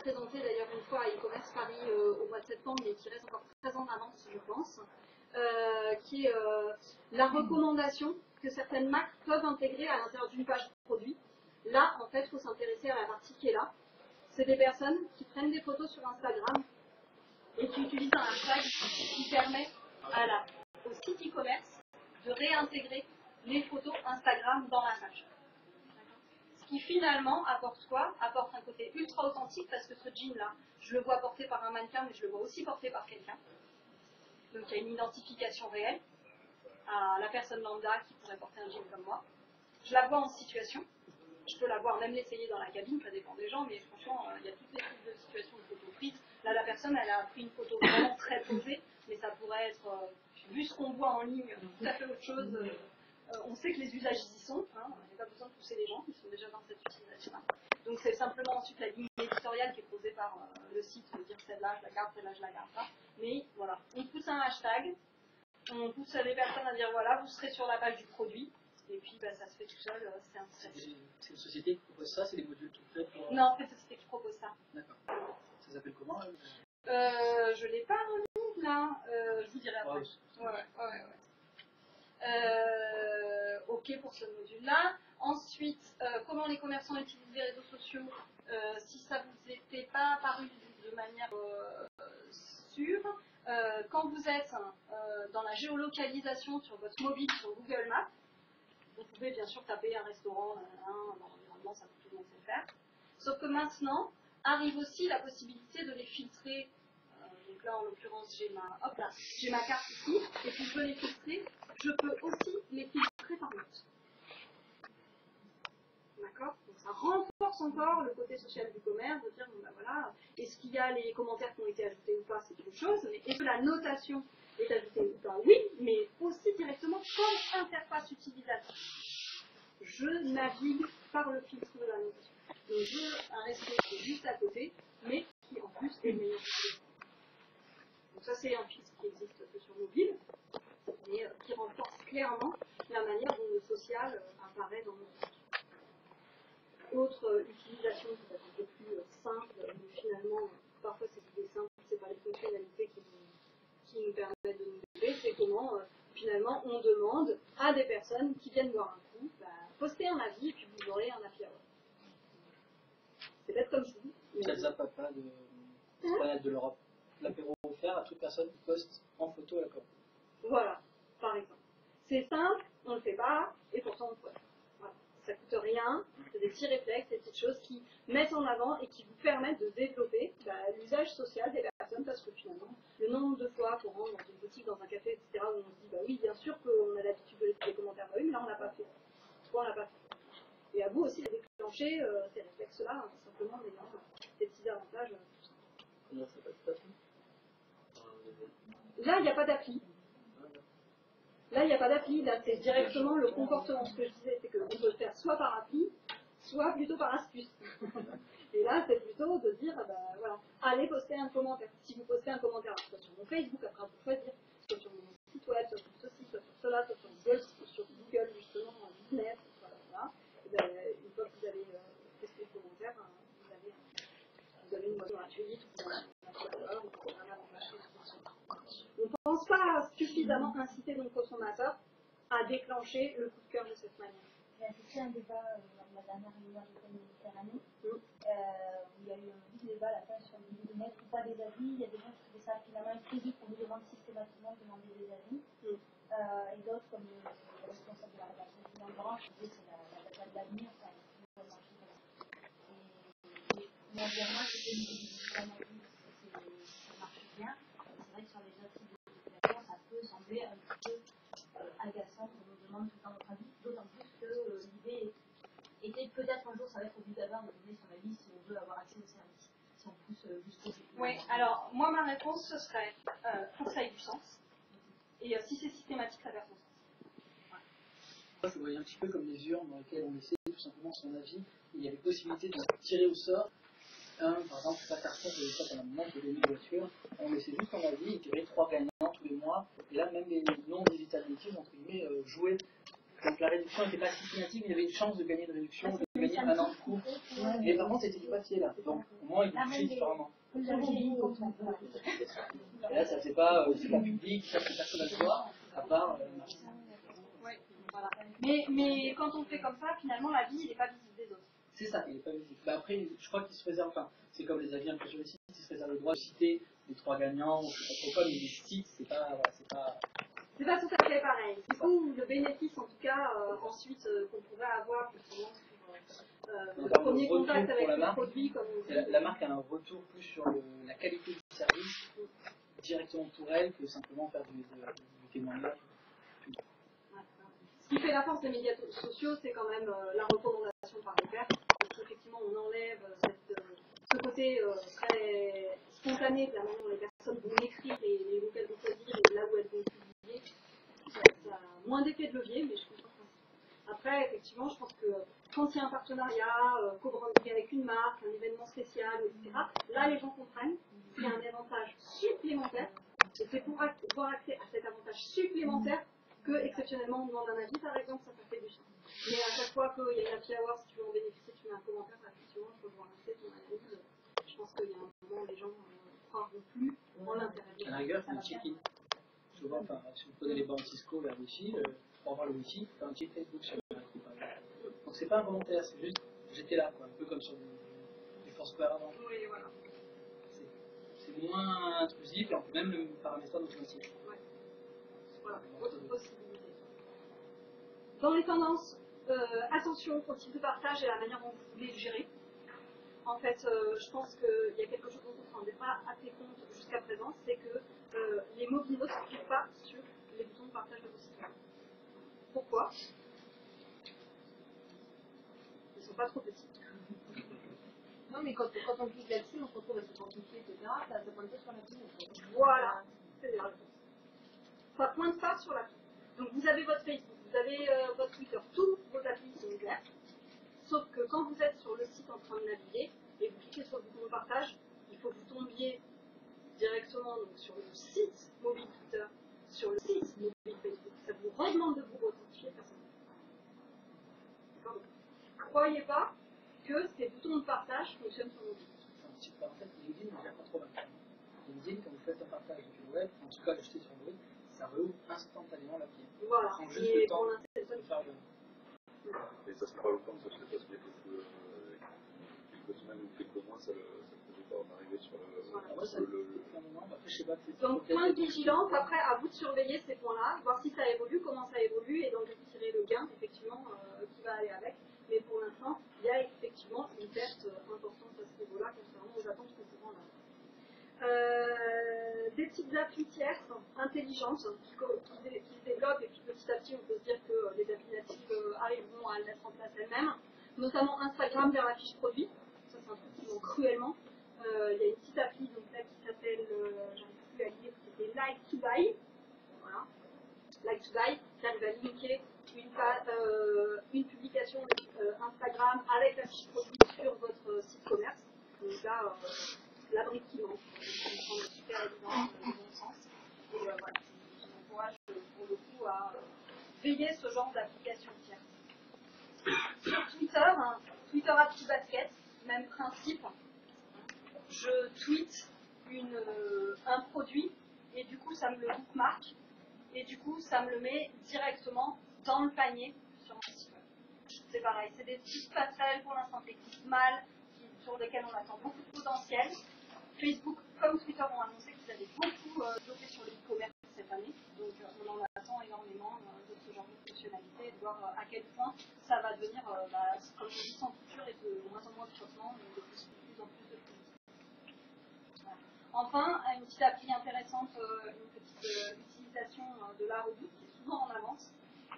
présenté d'ailleurs une fois à e-commerce Paris au mois de septembre, mais qui reste encore très en avance, je pense, qui est la recommandation que certaines marques peuvent intégrer à l'intérieur d'une page produit. Là, en fait, il faut s'intéresser à la partie qui est là. C'est des personnes qui prennent des photos sur Instagram et qui utilisent un hashtag qui permet au site e-commerce de réintégrer les photos Instagram dans la page. Ce qui finalement apporte quoi? Apporte un côté ultra authentique parce que ce jean-là, je le vois porté par un mannequin, mais je le vois aussi porté par quelqu'un. Donc il y a une identification réelle à la personne lambda qui pourrait porter un jean comme moi. Je la vois en situation. Je peux la voir, même l'essayer dans la cabine, ça dépend des gens, mais franchement, il y a toutes les types de situations de photos prises. Là, la personne, elle a pris une photo vraiment très posée, mais ça pourrait être, vu ce qu'on voit en ligne, tout à fait autre chose. On sait que les usages y sont, hein, il n'y a pas besoin de pousser les gens qui sont déjà dans cette utilisation-là. Donc c'est simplement ensuite la ligne éditoriale qui est posée par le site, de dire celle-là, je la garde, celle-là, je la garde pas. Mais voilà, on pousse un hashtag, on pousse les personnes à dire voilà, vous serez sur la page du produit. Et puis bah, ça se fait tout seul, c'est un stress. C'est une société qui propose ça, c'est des modules tout faits pour... Non, c'est une société qui propose ça. D'accord. Ça s'appelle comment là? Je l'ai pas remis là, je vous dirai après. Ouais. Ok pour ce module-là. Ensuite, comment les commerçants utilisent les réseaux sociaux. Si ça vous était pas apparu de manière sûre, quand vous êtes dans la géolocalisation sur votre mobile sur Google Maps, vous pouvez bien sûr taper un restaurant dans l'environnement, ça peut tout le monde sait le faire. Sauf que maintenant, arrive aussi la possibilité de les filtrer. Donc là, en l'occurrence, j'ai ma carte ici, et si je veux les filtrer, je peux aussi les filtrer par note. D'accord? Donc ça renforce encore le côté social du commerce, de dire, bon ben voilà, est-ce qu'il y a les commentaires qui ont été ajoutés ou pas, c'est une chose, mais est-ce que la notation est ajoutée ou pas? Oui, mais aussi directement comme interface utilisateur. Je navigue par le filtre de la notation. Donc j'ai un resto qui est juste à côté, mais qui en plus est meilleur. Donc ça c'est un filtre qui existe sur mobile, mais qui renforce clairement la manière dont le social apparaît dans notre site. Autre utilisation peut-être un peu plus simple, mais finalement parfois c'est des simples, c'est pas les fonctionnalités qui nous permettent de nous aider, c'est comment finalement on demande à des personnes qui viennent boire un coup, postez un avis et puis vous aurez un happy hour. C'est peut-être comme ça. Calza Papa de Esplanade de l'Europe. L'apéro offert à toute personne qui poste en photo à la com. Voilà, par exemple. C'est simple, on ne le fait pas, et pourtant on le fait. Voilà. Ça coûte rien, c'est des petits réflexes, des petites choses qui mettent en avant et qui vous permettent de développer l'usage social des personnes, parce que finalement, le nombre de fois qu'on rentre dans une boutique, dans un café, etc., où on se dit, bah oui, bien sûr qu'on a l'habitude de laisser des commentaires, bah oui, mais là on l'a pas fait. Pourquoi on l'a pas fait? Et à vous aussi de déclencher ces réflexes-là, simplement en ayant des petits avantages. Tout ça. Comment ça s'appelle? Là, il n'y a pas d'appli. Là, il n'y a pas d'appli. Là, c'est directement le comportement. Ce que je disais, c'est qu'on peut le faire soit par appli, soit plutôt par astuce. Et là, c'est plutôt de dire, voilà, allez poster un commentaire. Si vous postez un commentaire, soit sur mon Facebook, après vous choisir, soit sur mon site web, soit sur ceci, soit sur cela, soit sur Google, justement, en business, voilà. Et une fois que vous avez posté le commentaire, vous avez une motion gratuite, ou un avantage. On ne pense pas suffisamment inciter nos consommateurs à déclencher le coup de cœur de cette manière. J'ai assisté à un débat lors de la dernière réunion de la Méditerranée, où il y a eu un vif débat à la fin sur les données, ou pas des avis. Il y a des gens qui trouvaient ça finalement exclusif qu'on nous demande systématiquement de demander des avis. Et d'autres, comme le responsable de la rédaction de la branche, qui disait que c'est la data de l'avenir, ça marche comme ça. Et mondialement, c'était une vraiment dit que ça marche bien. C'est vrai que sur les autres types d'utilisation, ça peut sembler un petit peu agaçant qu'on nous demande tout le temps notre avis, d'autant plus que l'idée était peut-être un jour ça va être obligatoire de donner son avis si on veut avoir accès au service, si on pousse jusqu'au bout. Oui, alors moi ma réponse ce serait pour que ça ait du sens, et si c'est systématique ça perd son sens. Je voyais un petit peu comme des urnes dans lesquelles on laissait tout simplement son avis, et il y avait possibilité de tirer au sort. Par exemple, pas Carrefour, je l'avais fait pendant un moment de gagner une voiture, on laissait juste son avis, et tirait 3 gagnants tous les mois, et là même les non-digital natives, entre guillemets, jouaient Donc la réduction n'était pas systématique, il y avait une chance de gagner une réduction, de gagner un an de cours. Mais par contre, c'était du papier là. Donc au moins, il touchait différemment. Et là, ça c'est pas public, ça c'est personne à le voir, à part ouais, voilà. Mais quand on fait comme ça, finalement, l'avis, il n'est pas visible des autres. C'est ça, il n'est pas visible. Bah après, je crois qu'il se réserve, enfin, c'est comme les avis un peu sur les sites, il se réserve le droit de citer les 3 gagnants, ou je sais pas trop quoi, mais les sites, c'est pas, voilà, c'est pas... C'est pas tout à fait pareil. Du coup, le bénéfice, en tout cas, ensuite, qu'on pourrait avoir justement sur le premier contact avec le produit, comme on dit. La marque a un retour plus sur la qualité du service, directement pour elle, que simplement faire du témoignage. Ce qui fait la force des médias sociaux, c'est quand même la recommandation par les pairs. Effectivement, on enlève ce côté très spontané de la manière dont les personnes vont écrire et les mots qu'elles vont choisir et là où elles vont publier. Ça a moins d'effet de levier, mais je comprends ça. Après, effectivement, je pense que quand il y a un partenariat, co-branding avec une marque, un événement spécial, etc., là, les gens comprennent qu'il y a un avantage supplémentaire. Et c'est pour avoir accès à cet avantage supplémentaire que, exceptionnellement, on demande un avis, par exemple, ça fait du sens. Mais à chaque fois qu'il y a une happy hour, si tu veux en bénéficier, tu mets un commentaire, effectivement, je rejoins assez ton analyse. Je pense qu'il y a un moment où les gens ne croiront plus en l'intérêt. À la rigueur, c'est un check-in. Souvent, enfin, si vous prenez les banques Cisco vers Wi-Fi, pour avoir le Wi-Fi, c'est un check Facebook sur le Wi-Fi. Donc c'est pas un commentaire, c'est juste j'étais là, quoi, un peu comme sur du Foursquare avant. Oui, voilà. C'est moins intrusif et on peut même le paramétrer dans son site. Ouais. Voilà, autre possibilité. Dans les tendances, attention au type de partage et à la manière dont vous voulez le gérer. En fait, je pense qu'il y a quelque chose dont on ne se rendait pas assez compte jusqu'à présent, c'est que les mobiles ne s'appuient pas sur les boutons de partage de vos sites. Pourquoi? Ils ne sont pas trop petits. Non, mais quand on clique là-dessus, on se retrouve à s'identifier, etc. Ça pointe pas sur la pile. Voilà, c'est la réponse. Ça pointe pas sur la pile. Donc vous avez votre Facebook, vous avez votre Twitter, tous vos applis sont ouverts. Sauf que quand vous êtes sur le site en train de naviguer et vous cliquez sur le bouton de partage, il faut que vous tombiez directement donc, sur le site mobile Twitter, sur le site mobile Facebook. Ça vous redemande de vous authentifier personnellement. D'accord? Donc, ne croyez pas que ces boutons de partage fonctionnent sur mobile. En petite parenthèse, LinkedIn ne gère pas trop mal. LinkedIn, quand vous faites un partage depuis le web, en tout cas acheté sur le web, ça rouvre instantanément la pied. Voilà. Ça prend juste le temps de faire le... Et ça se fait pas longtemps, ça se fait parce qu'il y a quelques semaines ou quelques mois, ça ne faisait pas arriver sur Donc, point de vigilance, après, à vous de surveiller ces points-là, voir si ça évolue, comment ça évolue, et donc tirer le gain, effectivement, qui va aller avec. Mais pour l'instant, il y a effectivement une perte importante à ce niveau-là, contrairement aux attentes qu'on pouvait en avoir. Des petites applis tierces, intelligentes, qui se développent, et puis petit à petit, on peut se dire que les applis natives arriveront à le mettre en place elles-mêmes, notamment Instagram vers la fiche produit. Ça, c'est un truc qui manque cruellement. Il y a une petite appli donc, là, qui s'appelle, j'arrive plus à lire, c'était Like to Buy. Voilà. Like to Buy, qui arrive à linker une publication Instagram avec la fiche produit sur votre site commerce. Donc là, la brique qui manque. Ça me semble super évident, de bon sens. Et voilà, je vous encourage pour le coup à veiller ce genre d'application tierce. Sur Twitter, Twitter Active Basket, même principe. Je tweete un produit et du coup ça me le bookmark et du coup ça me le met directement dans le panier sur mon site web. C'est pareil, c'est des petites passerelles pour l'instant qui existent mal, sur lesquelles on attend beaucoup de potentiel. Facebook comme Twitter ont annoncé qu'ils avaient beaucoup développé sur le e-commerce cette année, donc on en attend énormément de ce genre de fonctionnalité, de voir à quel point ça va devenir, comme je dis, sans couture et de moins en moins de frottement, mais de plus en plus de fluidité. Enfin, une petite appli intéressante, une petite utilisation de la Redoute qui est souvent en avance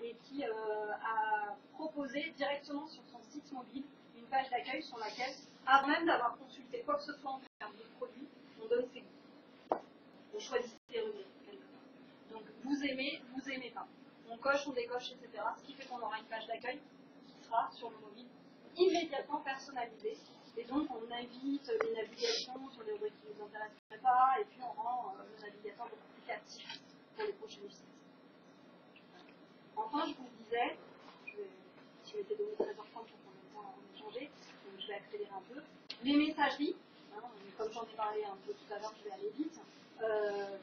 et qui a proposé directement sur son site mobile une page d'accueil sur laquelle, avant même d'avoir consulté quoi que ce soit en termes de produits, on donne ses goûts. On choisit ses reviews. Donc vous aimez pas. On coche, on décoche, etc. Ce qui fait qu'on aura une page d'accueil qui sera sur le mobile immédiatement personnalisée. Et donc, on invite les navigations sur les rubriques qui ne nous intéresseraient pas, et puis on rend le navigateur beaucoup plus captif pour les prochaines visites. Enfin, je vous disais, Les messageries, hein, comme j'en ai parlé un peu tout à l'heure, je vais aller vite.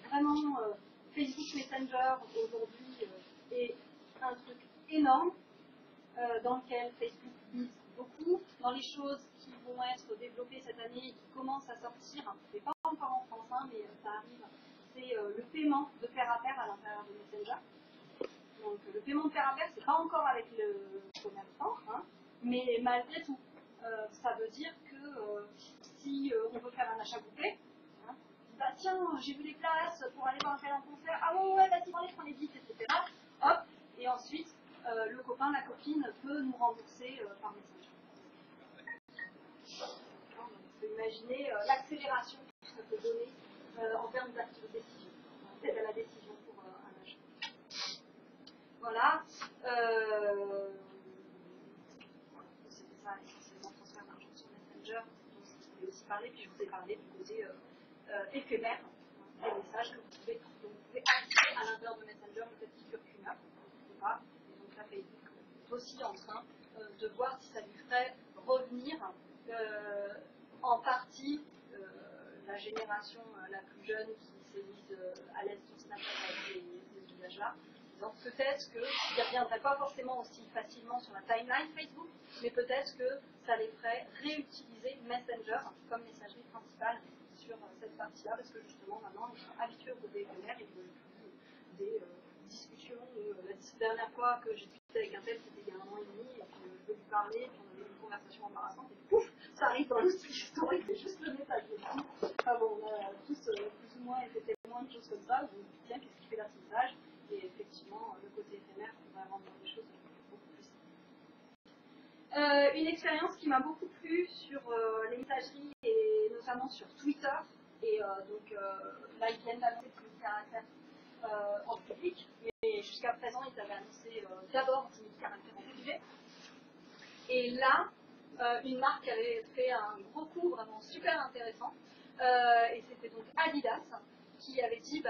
Vraiment, Facebook Messenger aujourd'hui est un truc énorme dans lequel Facebook mise beaucoup. Dans les choses qui vont être développées cette année et qui commencent à sortir, mais pas encore en France, hein, mais ça arrive, c'est le paiement de pair à pair à l'intérieur de Messenger. Donc le paiement de pair à pair, c'est pas encore avec le commerçant, hein, mais malgré tout, ça veut dire que si on veut faire un achat groupé, hein, bah tiens, j'ai vu les places pour aller voir un tel en concert, ah ouais, vas-y, prends les bits, etc. Hop, et ensuite, le copain, la copine peut nous rembourser par message. On peut imaginer l'accélération que ça peut donner en termes de décision, d'aide à la décision pour un achat. Voilà. C'était ça essentiellement, transfert d'argent sur Messenger, dont je voulais aussi parler, puis je vous ai parlé du côté éphémère, des messages que vous pouvez activer à l'intérieur de Messenger, peut-être qui durent qu'une heure, pas. Et donc là, Facebook est aussi en train de voir si ça lui ferait revenir en partie la génération la plus jeune qui s'est mise à l'aise sur Snapchat avec ces usages-là. Donc peut-être que ça ne reviendrait pas forcément aussi facilement sur la timeline Facebook, mais peut-être que ça les ferait réutiliser Messenger comme messagerie principale sur cette partie-là, parce que justement maintenant ils sont habitués au côté éphémère, ils veulent plus des discussions. La dernière fois que j'ai discuté avec un tel, c'était il y a 1 an et demi, et puis je veux lui parler, puis on avait une conversation embarrassante, et pouf, ça arrive dans le stream historique, c'est juste le message dessus. Enfin bon, on a tous plus ou moins été témoins de choses comme ça, donc tiens, qu'est-ce qui fait là ce message? Et effectivement, le côté éphémère pourrait rendre les choses beaucoup plus simples. Une expérience qui m'a beaucoup plu sur les messageries et notamment sur Twitter. Et donc là, ils viennent d'annoncer 10 000 caractères en public, mais jusqu'à présent, ils avaient annoncé d'abord 10 000 caractères en privé. Et là, une marque avait fait un gros coup vraiment super intéressant. Et c'était donc Adidas qui avait dit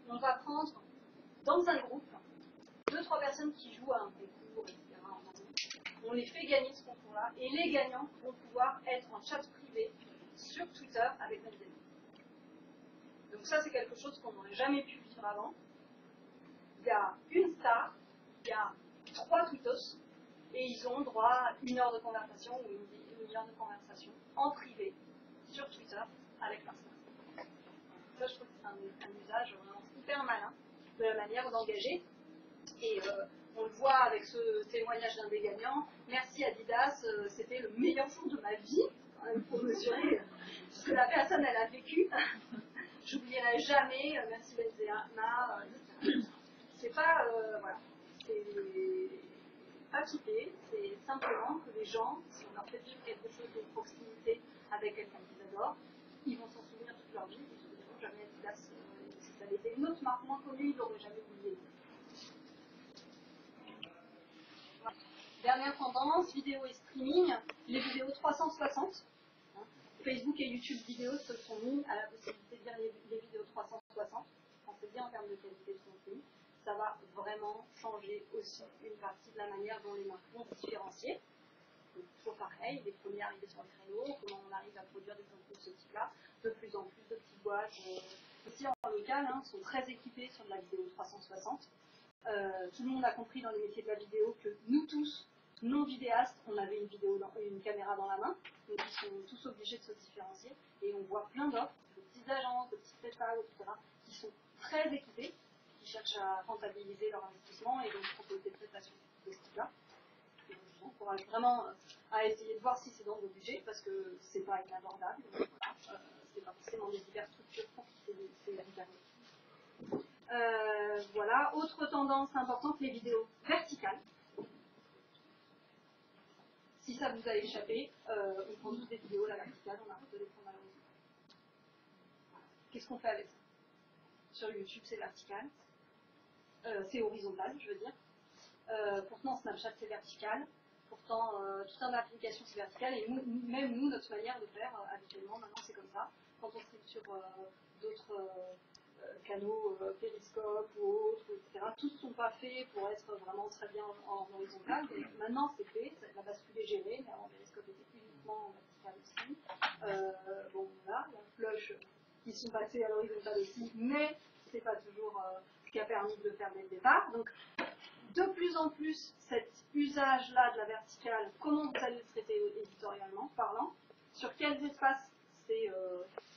on va prendre dans un groupe 2-3 personnes qui jouent à un concours, etc. On les fait gagner ce concours-là, et les gagnants vont pouvoir être en chat privé sur Twitter avec notre amis. Donc ça, c'est quelque chose qu'on n'aurait jamais pu vivre avant. Il y a une star, il y a 3 tweetos, et ils ont droit à 1 heure de conversation ou une heure de conversation en privé sur Twitter avec leur star. Ça, je trouve que c'est un usage vraiment hyper malin de la manière d'engager. Et on le voit avec ce témoignage d'un des gagnants. Merci Adidas, c'était le meilleur jour de ma vie, pour mesurer ce que la personne elle a vécu. J'oublierai jamais, merci Benzema. C'est pas, voilà, c'est pas typé, c'est simplement que les gens, si on leur fait vivre quelque chose de proximité avec quelqu'un qu'ils adorent, ils vont s'en souvenir toute leur vie. Ils ne se diront jamais Adidas, si ça avait été une autre marque moins connue, ils l'auraient jamais oublié. Dernière tendance, vidéo et streaming, les vidéos 360. Facebook et YouTube vidéo se sont mis à la possibilité de dire les vidéos 360. Pensez bien en termes de qualité de contenu. Ça va vraiment changer aussi une partie de la manière dont les marques vont se différencier. Donc, toujours pareil, les premiers arrivés sur le créneau, comment on arrive à produire des contenus de ce type-là. De plus en plus de petites boîtes, aussi en local, sont très équipées sur de la vidéo 360. Tout le monde a compris dans les métiers de la vidéo que nous tous, non vidéastes, on avait une caméra dans la main, donc ils sont tous obligés de se différencier, et on voit plein d'offres, de petites agences, de petites prépas, etc., qui sont très équipées, qui cherchent à rentabiliser leur investissement et donc proposer des prestations de ce type-là. Je vous encourage vraiment à essayer de voir si c'est dans vos budgets, parce que c'est pas inabordable, donc voilà, c'est pas forcément des hyper structures pour qui c'est hyper. Voilà, autre tendance importante, les vidéos verticales. Si ça vous a échappé, on prend tous des vidéos à la verticale, on arrête de les prendre à l'horizon. Qu'est-ce qu'on fait avec ça? Sur YouTube, c'est vertical. C'est horizontal, je veux dire. Pourtant, Snapchat, c'est vertical. Pourtant, toute une application, c'est vertical. Et même nous, notre manière de faire, habituellement, maintenant, c'est comme ça. Quand on stream sur d'autres canaux périscope ou autres, etc. Tous ne sont pas faits pour être vraiment très bien en horizontal. Mais maintenant, c'est fait. La bascule est gérée, mais avant, périscope était uniquement en vertical aussi. Bon, voilà, la flush qui sont passés à l'horizontale aussi, mais c'est pas toujours ce qui a permis de le faire dès le départ. Donc, de plus en plus, cet usage-là de la verticale, comment vous allez le traiter éditorialement parlant, sur quels espaces c'est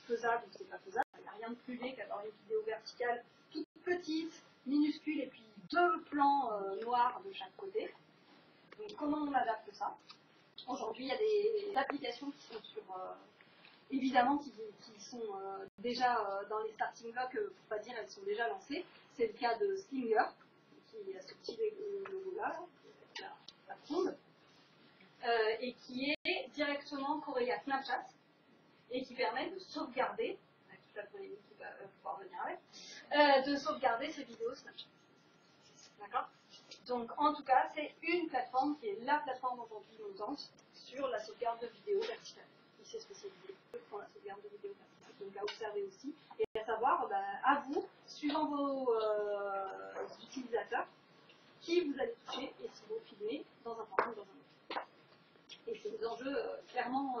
faisable ou c'est pas faisable. Il n'y a rien de plus laid qu'avoir une vidéo verticale toute petite, minuscule, et puis deux plans noirs de chaque côté. Donc comment on adapte ça? Aujourd'hui, il y a des applications qui sont sur... évidemment, qui sont déjà dans les starting blocks, pour pas dire elles sont déjà lancées. C'est le cas de Slinger, qui a ce petit logo-là, la sonde, et qui est directement corrélé à Snapchat, et qui permet de sauvegarder, avec toute la polémique qui va pouvoir venir avec, de sauvegarder ces vidéos Snapchat. D'accord? Donc, en tout cas, c'est une plateforme qui est la plateforme aujourd'hui montante sur la sauvegarde de vidéos verticales. Il s'est spécialisé pour la sauvegarde de vidéos verticales. Donc, à observer aussi. Et à savoir, à vous, suivant vos utilisateurs, qui vous allez toucher et si vous filmez dans un format ou dans un autre. Et c'est des enjeux clairement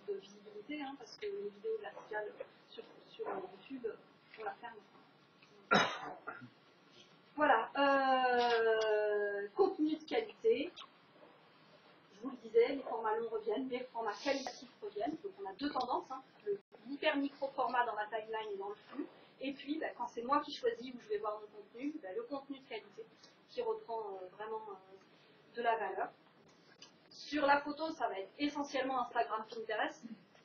de visibilité, hein, parce que les vidéos verticales sur YouTube, on la ferme. Voilà. Contenu de qualité. Je vous le disais, les formats longs reviennent, les formats qualitatifs reviennent. Donc on a deux tendances, hein, le hyper micro format dans la timeline et dans le flux. Et puis, quand c'est moi qui choisis où je vais voir mon contenu, le contenu de qualité qui reprend vraiment de la valeur. Sur la photo, ça va être essentiellement Instagram, Pinterest.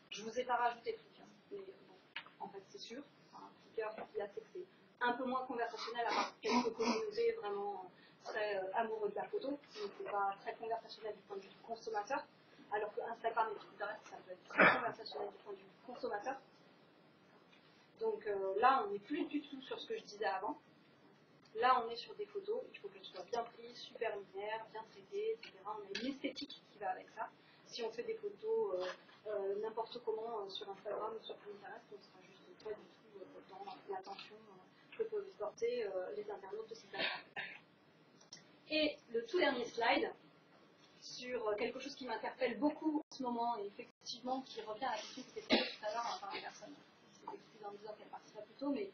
Je vous ai pas rajouté Flickr, mais bon, en fait c'est sûr. Enfin, Flickr, là c'est un peu moins conversationnel à part quelques communautés vraiment très amoureux de la photo, mais c'est pas très conversationnel du point de vue du consommateur, alors que Instagram et Pinterest, ça peut être très conversationnel du point de vue du consommateur. Donc là, on n'est plus du tout sur ce que je disais avant. Là, on est sur des photos, il faut qu'elles soient bien prises, super lumière, bien traitées, etc. On a une esthétique qui va avec ça. Si on fait des photos n'importe comment sur Instagram ou sur Pinterest, on ne sera juste pas du tout dans l'attention que peuvent porter les internautes de ces plateformes. Et le tout dernier slide, sur quelque chose qui m'interpelle beaucoup en ce moment, et effectivement qui revient à la question qui était posée tout à l'heure par la personne qui s'est excusée en disant qu'elle partira plus tôt, mais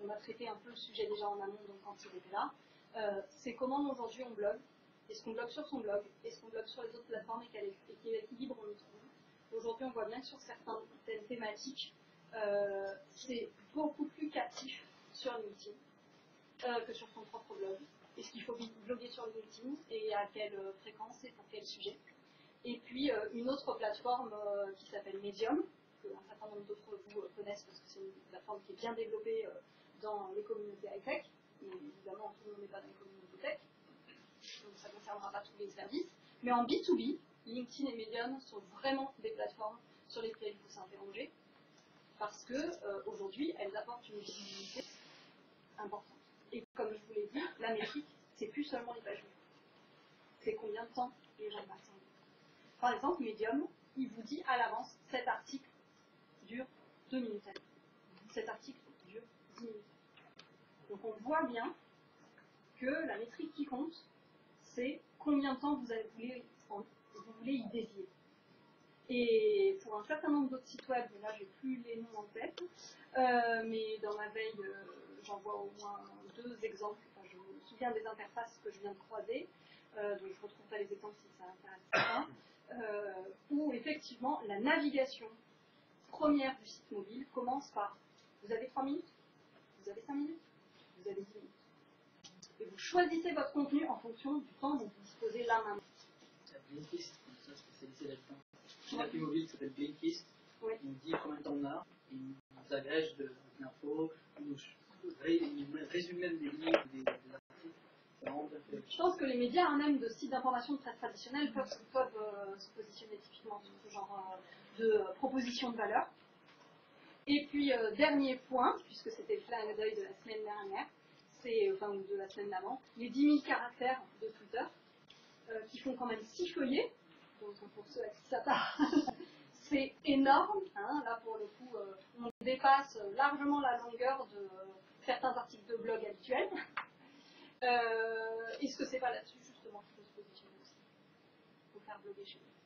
on a traité un peu le sujet déjà en amont, donc quand il était là. C'est comment aujourd'hui on blogue. Est-ce qu'on blogue sur son blog? Est-ce qu'on blogue sur les autres plateformes et quel équilibre on y trouve? Aujourd'hui, on voit bien que sur certaines thématiques, c'est beaucoup plus captif sur LinkedIn que sur son propre blog. Est-ce qu'il faut bloguer sur LinkedIn et à quelle fréquence et pour quel sujet? Et puis une autre plateforme qui s'appelle Medium, que un certain nombre d'entre vous connaissent parce que c'est une plateforme qui est bien développée dans les communautés high-tech. Mais évidemment, tout le monde n'est pas dans les communautés tech, donc ça ne concernera pas tous les services. Mais en B2B, LinkedIn et Medium sont vraiment des plateformes sur lesquelles il faut s'interroger parce que aujourd'hui, elles apportent une visibilité importante. Et comme je vous l'ai dit, la métrique, c'est plus seulement les pages vues. C'est combien de temps les gens passent. Par exemple, Medium, il vous dit à l'avance, cet article dure 2 minutes. Cet article dure 10 minutes. Donc on voit bien que la métrique qui compte, c'est combien de temps vous voulez y dédier. Et pour un certain nombre d'autres sites web, mais là j'ai plus les noms en tête, mais dans ma veille, j'en vois au moins 2 exemples. Enfin, je me souviens des interfaces que je viens de croiser, donc je retrouverai les exemples si ça intéresse pas, où effectivement la navigation première du site mobile commence par vous avez 3 minutes, vous avez 5 minutes, vous avez 10 minutes. Et vous choisissez votre contenu en fonction du temps dont vous disposez là maintenant. Il y a Blinkist, comme ça, spécialisé là-dedans. Une appli mobile qui s'appelle Blinkist. Oui. On dit combien de temps on a, et il nous agrège de l'info, il nous résume même des livres, des articles. C'est vraiment bien fait. Je pense que les médias, même de sites d'information très traditionnels, peuvent se positionner typiquement sur ce genre de proposition de valeur. Et puis, dernier point, puisque c'était le clin d'œil de la semaine dernière, ou de la semaine d'avant, les 10 000 caractères de Twitter, qui font quand même 6 feuillets, donc pour ceux à qui ça part, c'est énorme, hein, là pour le coup, on dépasse largement la longueur de certains articles de blog habituels. Est-ce que c'est pas là-dessus justement qu'il faut se positionner aussi? Il faut faire bloguer chez nous.